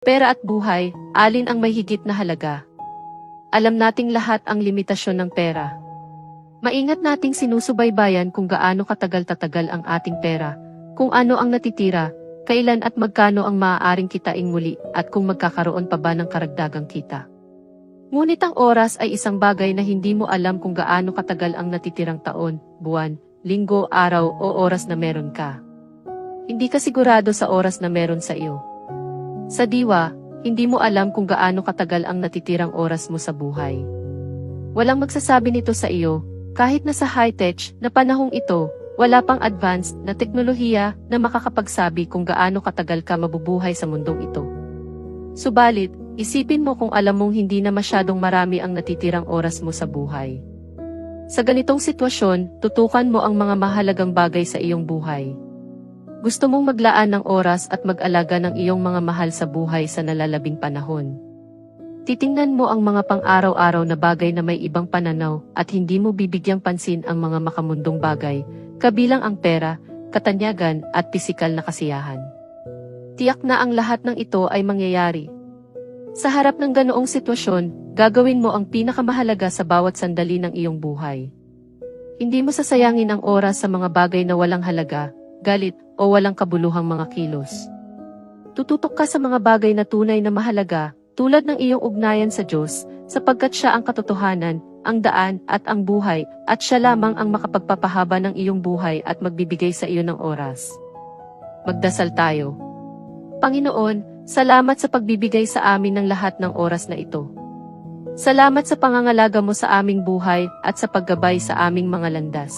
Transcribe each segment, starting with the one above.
Pera at buhay, alin ang may higit na halaga? Alam nating lahat ang limitasyon ng pera. Maingat nating sinusubaybayan kung gaano katagal-tatagal ang ating pera, kung ano ang natitira, kailan at magkano ang maaaring kitain muli, at kung magkakaroon pa ba ng karagdagang kita. Ngunit ang oras ay isang bagay na hindi mo alam kung gaano katagal ang natitirang taon, buwan, linggo, araw o oras na meron ka. Hindi ka sigurado sa oras na meron sa iyo. Sa diwa, hindi mo alam kung gaano katagal ang natitirang oras mo sa buhay. Walang magsasabi nito sa iyo, kahit na sa high-tech na panahong ito, wala pang advanced na teknolohiya na makakapagsabi kung gaano katagal ka mabubuhay sa mundong ito. Subalit, isipin mo kung alam mong hindi na masyadong marami ang natitirang oras mo sa buhay. Sa ganitong sitwasyon, tutukan mo ang mga mahalagang bagay sa iyong buhay. Gusto mong maglaan ng oras at mag-alaga ng iyong mga mahal sa buhay sa nalalabing panahon. Titingnan mo ang mga pang-araw-araw na bagay na may ibang pananaw at hindi mo bibigyang pansin ang mga makamundong bagay, kabilang ang pera, katanyagan at pisikal na kasiyahan. Tiyak na ang lahat ng ito ay mangyayari. Sa harap ng ganoong sitwasyon, gagawin mo ang pinakamahalaga sa bawat sandali ng iyong buhay. Hindi mo sasayangin ang oras sa mga bagay na walang halaga, galit, o walang kabuluhang mga kilos. Tututok ka sa mga bagay na tunay na mahalaga, tulad ng iyong ugnayan sa Diyos, sapagkat Siya ang katotohanan, ang daan, at ang buhay, at Siya lamang ang makapagpapahaba ng iyong buhay at magbibigay sa iyo ng oras. Magdasal tayo. Panginoon, salamat sa pagbibigay sa amin ng lahat ng oras na ito. Salamat sa pangangalaga mo sa aming buhay at sa paggabay sa aming mga landas.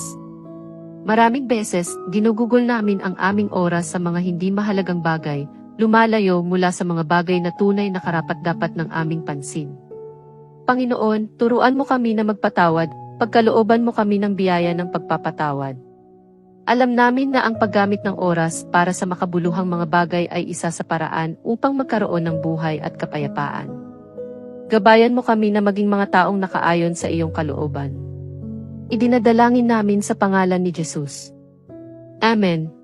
Maraming beses, ginugugol namin ang aming oras sa mga hindi mahalagang bagay, lumalayo mula sa mga bagay na tunay na karapat-dapat ng aming pansin. Panginoon, turuan mo kami na magpatawad, pagkalooban mo kami ng biyaya ng pagpapatawad. Alam namin na ang paggamit ng oras para sa makabuluhang mga bagay ay isa sa paraan upang magkaroon ng buhay at kapayapaan. Gabayan mo kami na maging mga taong nakaayon sa iyong kalooban. Idinadalangin namin sa pangalan ni Jesus. Amen.